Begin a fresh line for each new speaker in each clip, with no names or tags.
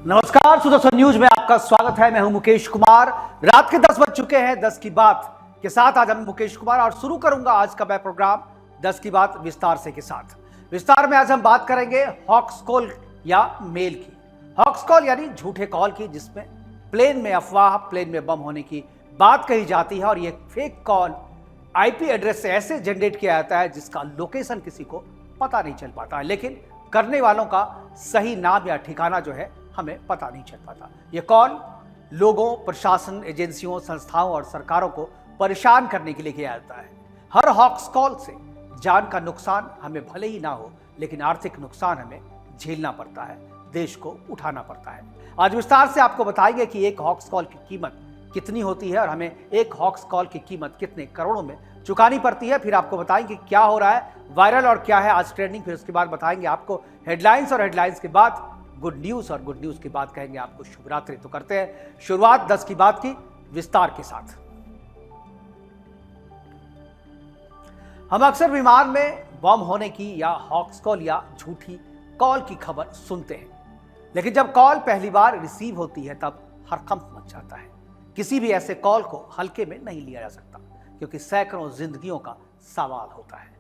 नमस्कार, सुदर्शन न्यूज में आपका स्वागत है। मैं हूं मुकेश कुमार। रात के 10 बज चुके हैं। 10 की बात के साथ आज हम मुकेश कुमार और शुरू करूंगा आज का मैं प्रोग्राम 10 की बात विस्तार से के साथ। विस्तार में आज हम बात करेंगे हॉक्स कॉल या मेल की। हॉक्स कॉल यानी झूठे कॉल की, जिसमें प्लेन में अफवाह, प्लेन में बम होने की बात कही जाती है और ये फेक कॉल आईपी एड्रेस से ऐसे जनरेट किया जाता है जिसका लोकेशन किसी को पता नहीं चल पाता है, लेकिन करने वालों का सही नाम या ठिकाना जो है हमें पता नहीं चल पाता। ये कॉल लोगों, प्रशासन, एजेंसियों, संस्थाओं और सरकारों को परेशान करने के लिए किया जाता है। हर हॉक्स कॉल से जान का नुकसान हमें भले ही ना हो, लेकिन आर्थिक नुकसान हमें झेलना पड़ता है, देश को उठाना पड़ता है। आज विस्तार से आपको बताएंगे कि एक हॉक्स कॉल की कीमत कितनी होती है और हमें एक हॉक्स कॉल की कीमत कितने करोड़ों में चुकानी पड़ती है। फिर आपको बताएंगे क्या हो रहा है, वायरल और क्या है आज ट्रेंडिंग। फिर उसके बाद बताएंगे आपको हेडलाइंस और हेडलाइंस के बाद गुड न्यूज और गुड न्यूज के बाद कहेंगे आपको शुभ रात्रि। तो करते हैं शुरुआत 10 की बात की विस्तार के साथ। हम अक्सर विमान में बम होने की या हॉक्स कॉल या झूठी कॉल की खबर सुनते हैं, लेकिन जब कॉल पहली बार रिसीव होती है तब हड़कंप मच जाता है। किसी भी ऐसे कॉल को हल्के में नहीं लिया जा सकता, क्योंकि सैकड़ों जिंदगियों का सवाल होता है।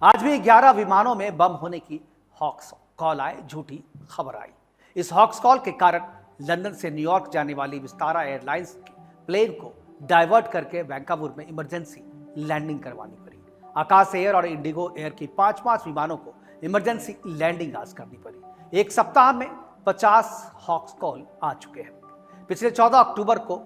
आज भी 11 विमानों में बम होने की हॉक्स कॉल आए, झूठी खबर आई। इस हॉक्स कॉल के कारण लंदन से न्यूयॉर्क जाने वाली विस्तारा एयरलाइंस के प्लेन को डाइवर्ट करके वैंकावर में इमरजेंसी लैंडिंग करवानी पड़ी। आकाश एयर और इंडिगो एयर की 5 विमानों को इमरजेंसी लैंडिंग आज करनी पड़ी। एक सप्ताह में 50 हॉक्स कॉल आ चुके हैं। पिछले 14 अक्टूबर को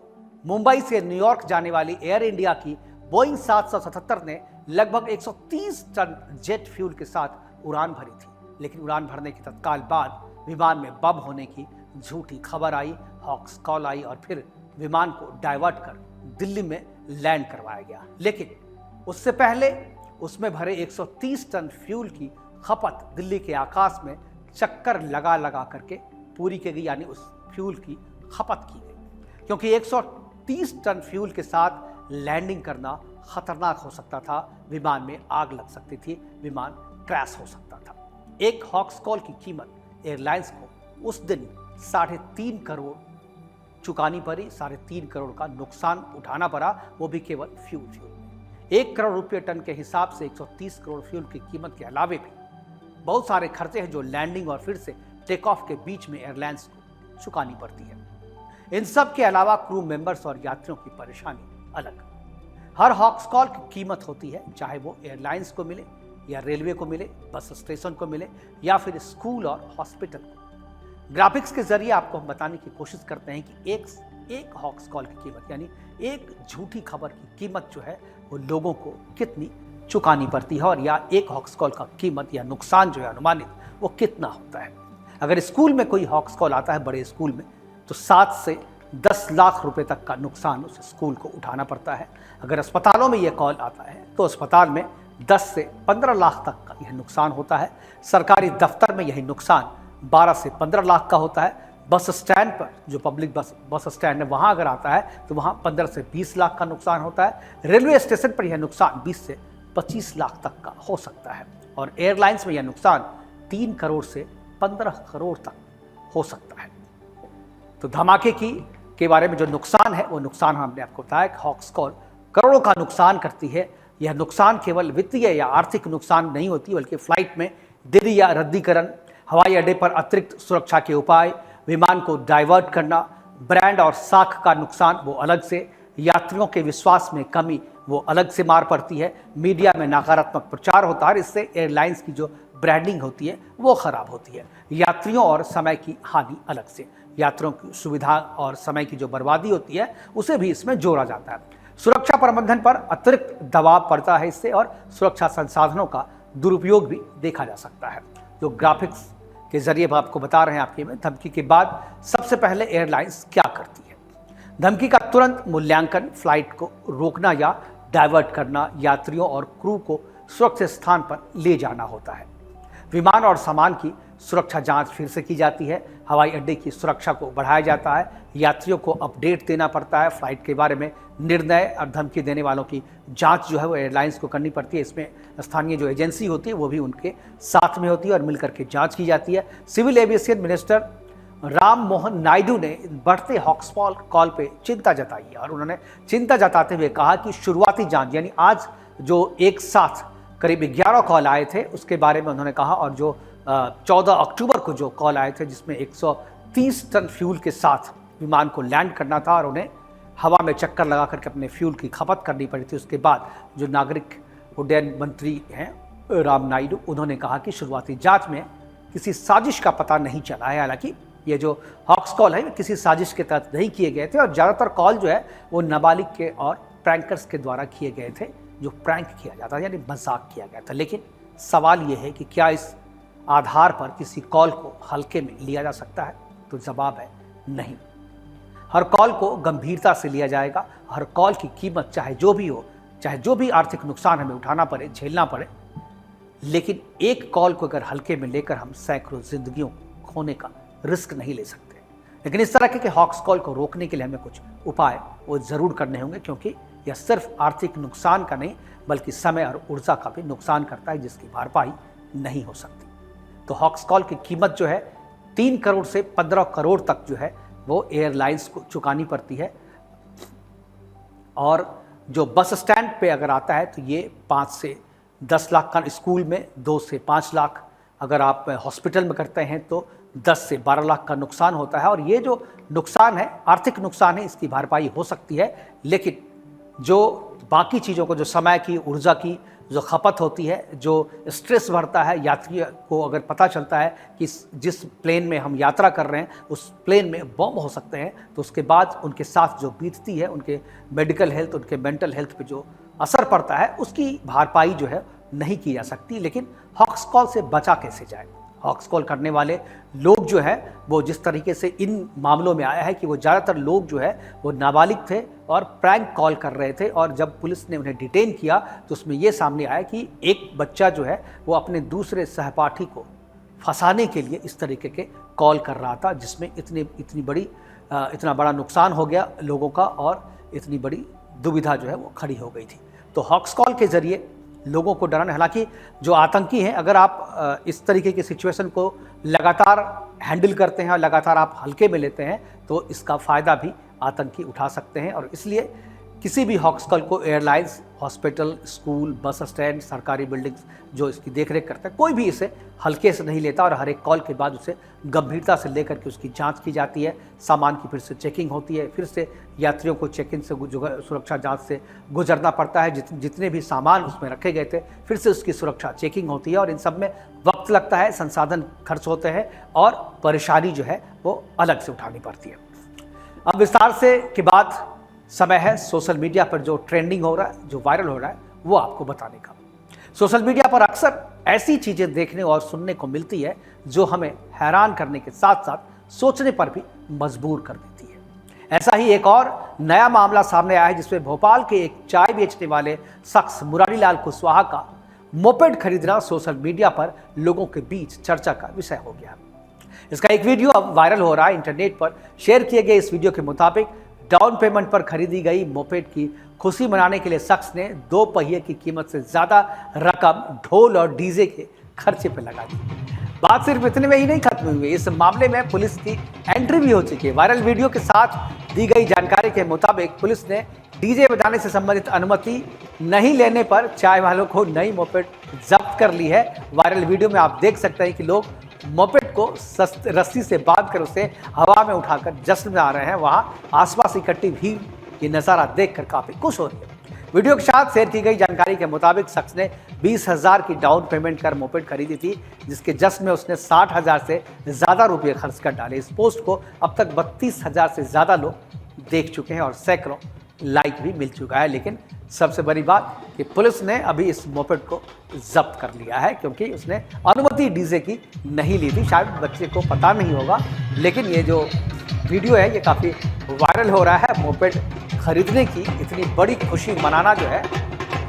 मुंबई से न्यूयॉर्क जाने वाली एयर इंडिया की बोइंग 777 ने लगभग 130 टन जेट फ्यूल के साथ उड़ान भरी थी, लेकिन उड़ान भरने के तत्काल बाद विमान में बम होने की झूठी खबर आई, हॉक्स कॉल आई और फिर विमान को डाइवर्ट कर दिल्ली में लैंड करवाया गया। लेकिन उससे पहले उसमें भरे 130 टन फ्यूल की खपत दिल्ली के आकाश में चक्कर लगा करके पूरी की गई, यानी उस फ्यूल की खपत की गई। क्योंकि 130 टन फ्यूल के साथ लैंडिंग करना खतरनाक हो सकता था, विमान में आग लग सकती थी, विमान क्रैश हो सकता था। एक हॉक्स कॉल की कीमत एयरलाइंस को उस दिन 3.5 करोड़ चुकानी पड़ी। 3.5 करोड़ का नुकसान उठाना पड़ा, वो भी केवल फ्यूल। 1 करोड़ रुपये टन के हिसाब से 130 करोड़ फ्यूल की कीमत के अलावे भी बहुत सारे खर्चे हैं जो लैंडिंग और फिर से टेक ऑफ के बीच में एयरलाइंस को चुकानी पड़ती है। इन सब के अलावा क्रू मेंबर्स और यात्रियों की परेशानी अलग। हर हॉक्स कॉल की कीमत होती है, चाहे वो एयरलाइंस को मिले या रेलवे को मिले, बस स्टेशन को मिले या फिर स्कूल और हॉस्पिटल को। ग्राफिक्स के जरिए आपको हम बताने की कोशिश करते हैं कि एक हॉक्स कॉल की कीमत, यानी एक झूठी खबर की कीमत जो है वो लोगों को कितनी चुकानी पड़ती है, और या एक हॉक्स कॉल का कीमत या नुकसान जो है अनुमानित वो कितना होता है। अगर स्कूल में कोई हॉक्स कॉल आता है, बड़े स्कूल में, तो 7 से 10 लाख रुपए तक का नुकसान उस स्कूल को उठाना पड़ता है। अगर अस्पतालों में यह कॉल आता है तो अस्पताल में 10 से 15 लाख तक का यह नुकसान होता है। सरकारी दफ्तर में यही नुकसान 12 से 15 लाख का होता है। बस स्टैंड पर, जो पब्लिक बस स्टैंड है, वहाँ अगर आता है तो वहाँ 15 से 20 लाख का नुकसान होता है। रेलवे स्टेशन पर यह नुकसान 20 से 25 लाख तक का हो सकता है, और एयरलाइंस में यह नुकसान 3 करोड़ से 15 करोड़ तक हो सकता है। तो धमाके के बारे में जो नुकसान है वो नुकसान हमने आपको बताया कि हॉक्स कॉल करोड़ों का नुकसान करती है। यह नुकसान केवल वित्तीय या आर्थिक नुकसान नहीं होती, बल्कि फ्लाइट में देरी या रद्दीकरण, हवाई अड्डे पर अतिरिक्त सुरक्षा के उपाय, विमान को डाइवर्ट करना, ब्रांड और साख का नुकसान वो अलग से, यात्रियों के विश्वास में कमी वो अलग से मार पड़ती है। मीडिया में नकारात्मक प्रचार होता है, इससे एयरलाइंस की जो ब्रांडिंग होती है वो खराब होती है। यात्रियों और समय की हानि अलग से, यात्रियों की सुविधा और समय की जो बर्बादी होती है उसे भी इसमें जोड़ा जाता है। सुरक्षा प्रबंधन पर अतिरिक्त दबाव पड़ता है इससे, और सुरक्षा संसाधनों का दुरुपयोग भी देखा जा सकता है। जो ग्राफिक्स के जरिए आपको बता रहे हैं आपके में, धमकी के बाद सबसे पहले एयरलाइंस क्या करती है। धमकी का तुरंत मूल्यांकन, फ्लाइट को रोकना या डाइवर्ट करना, यात्रियों और क्रू को सुरक्षित स्थान पर ले जाना होता है। विमान और सामान की सुरक्षा जांच फिर से की जाती है। हवाई अड्डे की सुरक्षा को बढ़ाया जाता है। यात्रियों को अपडेट देना पड़ता है फ्लाइट के बारे में। निर्णय और धमकी देने वालों की जांच जो है वो एयरलाइंस को करनी पड़ती है। इसमें स्थानीय जो एजेंसी होती है वो भी उनके साथ में होती है और मिलकर के जांच की जाती है। Civil aviation minister Ram Mohan Naidu ने बढ़ते हॉक्सकॉल कॉल पे चिंता जताई है और उन्होंने चिंता जताते हुए कहा कि शुरुआती जांच यानी आज जो एक साथ करीब 11 कॉल आए थे उसके बारे में उन्होंने कहा, और जो 14 अक्टूबर को जो कॉल आए थे जिसमें 130 टन फ्यूल के साथ विमान को लैंड करना था और उन्हें हवा में चक्कर लगा करके अपने फ्यूल की खपत करनी पड़ी थी। उसके बाद जो नागरिक उड्डयन मंत्री हैं राम नायडू, उन्होंने कहा कि शुरुआती जांच में किसी साजिश का पता नहीं चला है। हालांकि ये जो हॉक्स कॉल है किसी साजिश के तहत नहीं किए गए थे और ज़्यादातर कॉल जो है वो नाबालिग के और प्रैंकर्स के द्वारा किए गए थे, जो प्रैंक किया जाता है यानी मजाक किया गया था। लेकिन सवाल ये है कि क्या इस आधार पर किसी कॉल को हल्के में लिया जा सकता है? तो जवाब है नहीं। हर कॉल को गंभीरता से लिया जाएगा। हर कॉल की कीमत चाहे जो भी हो, चाहे जो भी आर्थिक नुकसान हमें उठाना पड़े, झेलना पड़े, लेकिन एक कॉल को अगर हल्के में लेकर हम सैकड़ों जिंदगियों खोने का रिस्क नहीं ले सकते। लेकिन इस तरह के हॉक्स कॉल को रोकने के लिए हमें कुछ उपाय वो जरूर करने होंगे, क्योंकि यह सिर्फ आर्थिक नुकसान का नहीं बल्कि समय और ऊर्जा का भी नुकसान करता है, जिसकी भरपाई नहीं हो सकती। तो हॉक्स कॉल की कीमत जो है 3 करोड़ से 15 करोड़ तक जो है वो एयरलाइंस को चुकानी पड़ती है। और जो बस स्टैंड पे अगर आता है तो ये 5 से 10 लाख का, स्कूल में 2 से 5 लाख, अगर आप हॉस्पिटल में करते हैं तो 10 से 12 लाख का नुकसान होता है। और ये जो नुकसान है, आर्थिक नुकसान है, इसकी भरपाई हो सकती है। लेकिन जो बाकी चीज़ों को, जो समय की, ऊर्जा की जो खपत होती है, जो स्ट्रेस बढ़ता है यात्री को, अगर पता चलता है कि जिस प्लेन में हम यात्रा कर रहे हैं उस प्लेन में बम हो सकते हैं, तो उसके बाद उनके साथ जो बीतती है, उनके मेडिकल हेल्थ, उनके मेंटल हेल्थ पे जो असर पड़ता है, उसकी भरपाई जो है नहीं की जा सकती। लेकिन हॉक्स कॉल से बचा कैसे जाए? हॉक्स कॉल करने वाले लोग जो है वो जिस तरीके से इन मामलों में आया है कि वो ज़्यादातर लोग जो है वो नाबालिग थे और प्रैंक कॉल कर रहे थे, और जब पुलिस ने उन्हें डिटेन किया तो उसमें ये सामने आया कि एक बच्चा जो है वो अपने दूसरे सहपाठी को फंसाने के लिए इस तरीके के कॉल कर रहा था, जिसमें इतना बड़ा नुकसान हो गया लोगों का और इतनी बड़ी दुविधा जो है वो खड़ी हो गई थी। तो हॉक्स कॉल के ज़रिए लोगों को डराना, हालांकि जो आतंकी हैं, अगर आप इस तरीके की सिचुएशन को लगातार हैंडल करते हैं और लगातार आप हल्के में लेते हैं तो इसका फ़ायदा भी आतंकी उठा सकते हैं। और इसलिए किसी भी हॉक्स कॉल को airlines, hospital, school, bus stand, सरकारी बिल्डिंग्स जो इसकी देखरेख करते हैं, कोई भी इसे हल्के से नहीं लेता और हर एक कॉल के बाद उसे गंभीरता से लेकर के उसकी जांच की जाती है। सामान की फिर से चेकिंग होती है, फिर से यात्रियों को चेक इन से सुरक्षा जांच से गुजरना पड़ता है। जितने भी सामान उसमें रखे गए थे फिर से उसकी सुरक्षा चेकिंग होती है, और इन सब में वक्त लगता है, संसाधन खर्च होते हैं और परेशानी जो है वो अलग से उठानी पड़ती है। अब विस्तार से के बाद समय है सोशल मीडिया पर जो ट्रेंडिंग हो रहा है, जो वायरल हो रहा है, वो आपको बताने का। सोशल मीडिया पर अक्सर ऐसी चीजें देखने और सुनने को मिलती है जो हमें हैरान करने के साथ साथ सोचने पर भी मजबूर कर देती है। ऐसा ही एक और नया मामला सामने आया है जिसमें भोपाल के एक चाय बेचने वाले शख्स मुरारीलाल कुशवाहा का मोपेड खरीदना सोशल मीडिया पर लोगों के बीच चर्चा का विषय हो गया। इसका एक वीडियो अब वायरल हो रहा है। इंटरनेट पर शेयर किए गए इस वीडियो के मुताबिक डाउन पेमेंट पर खरीदी गई मोपेड की खुशी मनाने के लिए शख्स ने 2 पहिए की कीमत से ज्यादा रकम ढोल और डीजे के खर्चे पर लगा दी। बात सिर्फ इतने में ही नहीं खत्म हुई, इस मामले में पुलिस की एंट्री भी हो चुकी है। वायरल वीडियो के साथ दी गई जानकारी के मुताबिक पुलिस ने डीजे बजाने से संबंधित अनुमति नहीं लेने पर चाय वालों को नई मोपेड जब्त कर ली है। वायरल वीडियो में आप देख सकते हैं कि लोग मोपेड को रस्सी से बांधकर उसे हवा में उठाकर जश्न में आ रहे हैं। वहां आसपास इकट्ठी भीड़ ये नज़ारा देखकर काफी खुश हो रही है। वीडियो के साथ शेयर की गई जानकारी के मुताबिक शख्स ने 20,000 की डाउन पेमेंट कर मोपेड खरीदी थी, जिसके जश्न में उसने 60,000 से ज्यादा रुपये खर्च कर डाले। इस पोस्ट को अब तक 32,000 से ज्यादा लोग देख चुके हैं और सैकड़ों लाइक भी मिल चुका है। लेकिन सबसे बड़ी बात कि पुलिस ने अभी इस मोपेड को जब्त कर लिया है, क्योंकि उसने अनुमति डीजे की नहीं ली थी। शायद बच्चे को पता नहीं होगा, लेकिन ये जो वीडियो है ये काफ़ी वायरल हो रहा है। मोपेड खरीदने की इतनी बड़ी खुशी मनाना जो है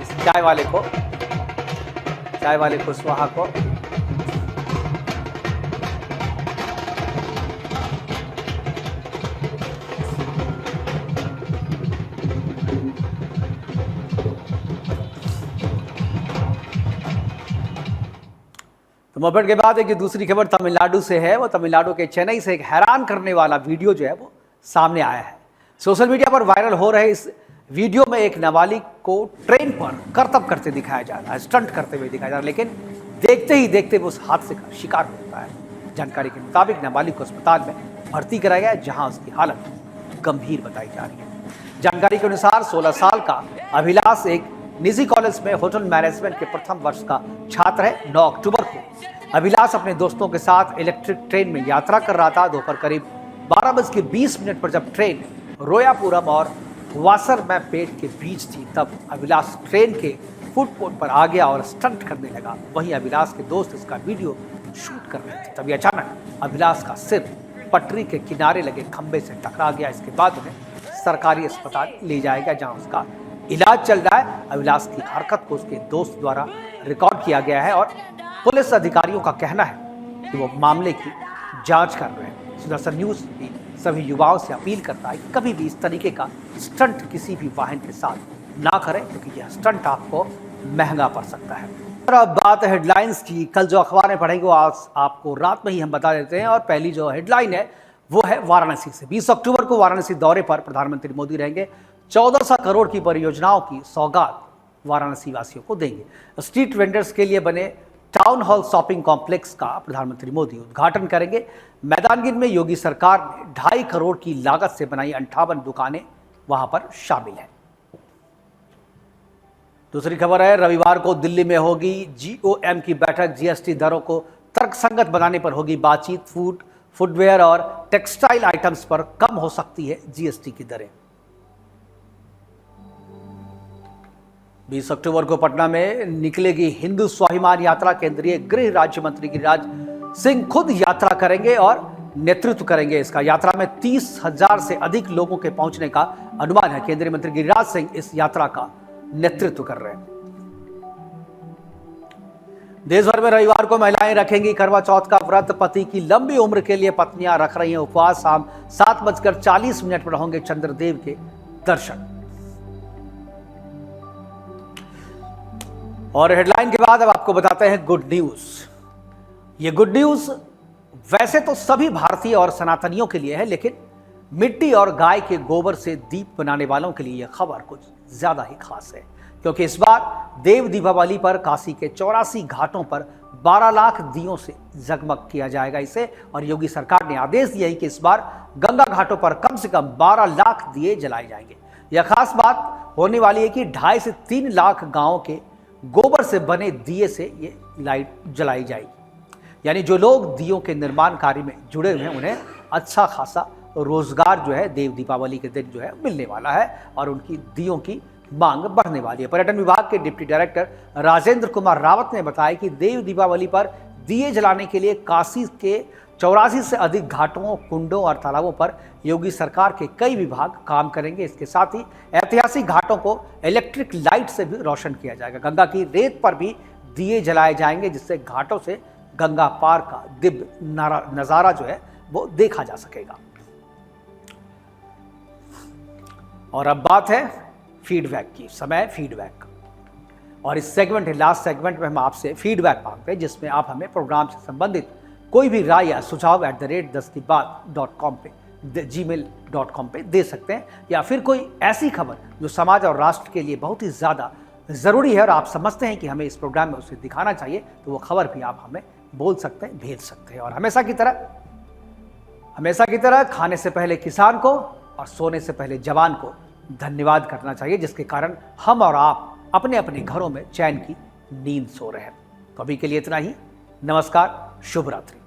इस चाय वाले कुशवाहा को तो मोपेड के बाद एक दूसरी खबर तमिलनाडु से है। वो तमिलनाडु के चेन्नई से एक हैरान करने वाला वीडियो जो है वो सामने आया है। सोशल मीडिया पर वायरल हो रहे इस वीडियो में एक नाबालिग को ट्रेन पर करतब करते दिखाया जा रहा है, स्टंट करते हुए दिखाया जा रहा है, लेकिन देखते ही देखते वो उस हादसे का शिकार होता है। जानकारी के मुताबिक नाबालिग को अस्पताल में भर्ती कराया गया, जहां उसकी हालत गंभीर बताई जा रही है। जानकारी के अनुसार 16 साल का अभिलाष एक निजी कॉलेज में होटल मैनेजमेंट के प्रथम वर्ष का छात्र है। 9 अक्टूबर को अभिलाष अपने दोस्तों के साथ इलेक्ट्रिक ट्रेन में यात्रा कर रहा था। दोपहर करीब 12:20 पर जब ट्रेन रोयापुरम और वासरमैपेट के बीच थी, तब अभिलाष ट्रेन के फुटपोथ पर आ गया और स्टंट करने लगा। वहीं अभिलाष के दोस्त इसका वीडियो शूट कर रहे थे। तभी अचानक अभिलाष का सिर पटरी के किनारे लगे खंबे से टकरा गया। इसके बाद उन्हें सरकारी अस्पताल ले जाया गया, जहां उसका इलाज चल रहा है। अभिलाष की हरकत को उसके दोस्त द्वारा रिकॉर्ड किया गया है और पुलिस अधिकारियों का कहना है कि वो मामले की जांच कर रहे हैं। सुदर्शन न्यूज भी सभी युवाओं से अपील करता है कि कभी भी इस तरीके का स्टंट किसी भी वाहन के साथ ना करें, क्योंकि यह स्टंट आपको महंगा पड़ सकता है। और अब बात है हेडलाइंस की। कल जो अखबार में पढ़ेंगे वो आज आपको रात में ही हम बता देते हैं। और पहली जो हेडलाइन है वो है वाराणसी से। 20 अक्टूबर को वाराणसी दौरे पर प्रधानमंत्री मोदी रहेंगे। 1400 करोड़ की परियोजनाओं की सौगात वाराणसी वासियों को देंगे। स्ट्रीट वेंडर्स के लिए बने टाउन हॉल शॉपिंग कॉम्प्लेक्स का प्रधानमंत्री मोदी उद्घाटन करेंगे। मैदानगिरी में योगी सरकार ने 2.5 करोड़ की लागत से बनाई 58 दुकानें वहां पर शामिल हैं। दूसरी खबर है, रविवार को दिल्ली में होगी GOM की बैठक। GST दरों को तर्कसंगत बनाने पर होगी बातचीत। फुटवेयर और टेक्सटाइल आइटम्स पर कम हो सकती है GST की दरें। 20 अक्टूबर को पटना में निकलेगी हिंदू स्वाभिमान यात्रा। केंद्रीय गृह राज्य मंत्री गिरिराज सिंह खुद यात्रा करेंगे और नेतृत्व करेंगे इसका। यात्रा में 30,000 से अधिक लोगों के पहुंचने का अनुमान है। केंद्रीय मंत्री गिरिराज सिंह इस यात्रा का नेतृत्व कर रहे हैं। देश भर में रविवार को महिलाएं रखेंगी करवा चौथ का व्रत। पति की लंबी उम्र के लिए पत्नियां रख रही हैं उपवास। शाम 7:40 पर होंगे चंद्रदेव के दर्शन। और हेडलाइन के बाद अब आपको बताते हैं गुड न्यूज। ये गुड न्यूज वैसे तो सभी भारतीय और सनातनियों के लिए है, लेकिन मिट्टी और गाय के गोबर से दीप बनाने वालों के लिए यह खबर कुछ ज्यादा ही खास है, क्योंकि इस बार देव दीपावली पर काशी के 84 घाटों पर 12 लाख दियों से जगमग किया जाएगा इसे। और योगी सरकार ने आदेश दिया है कि इस बार गंगा घाटों पर कम से कम 12 लाख दिए जलाए जाएंगे। यह खास बात होने वाली है कि 2.5 से 3 लाख गांवों के गोबर से बने दिए से ये लाइट जलाई जाएगी। यानी जो लोग दियों के निर्माण कार्य में जुड़े हुए हैं उन्हें अच्छा खासा रोजगार जो है देव दीपावली के दिन जो है मिलने वाला है और उनकी दियों की मांग बढ़ने वाली है। पर्यटन विभाग के डिप्टी डायरेक्टर राजेंद्र कुमार रावत ने बताया कि देव दीपावली पर दिए जलाने के लिए काशी के 84 से अधिक घाटों, कुंडों और तालाबों पर योगी सरकार के कई विभाग काम करेंगे। इसके साथ ही ऐतिहासिक घाटों को इलेक्ट्रिक लाइट से भी रोशन किया जाएगा। गंगा की रेत पर भी दिए जलाए जाएंगे, जिससे घाटों से गंगा पार का दिव्य नजारा जो है वो देखा जा सकेगा। और अब बात है फीडबैक की। समय फीडबैक, और इस सेगमेंट है लास्ट सेगमेंट में हम आपसे फीडबैक मांगते हैं, जिसमें आप हमें प्रोग्राम से संबंधित कोई भी राय या सुझाव @10kibaat.com पे gmail.com पे दे सकते हैं, या फिर कोई ऐसी खबर जो समाज और राष्ट्र के लिए बहुत ही ज़्यादा ज़रूरी है और आप समझते हैं कि हमें इस प्रोग्राम में उसे दिखाना चाहिए, तो वो खबर भी आप हमें बोल सकते हैं, भेज सकते हैं। और हमेशा की तरह खाने से पहले किसान को और सोने से पहले जवान को धन्यवाद करना चाहिए, जिसके कारण हम और आप अपने अपने घरों में चैन की नींद सो रहे हैं। तो अभी के लिए इतना ही। नमस्कार, शुभ रात्रि।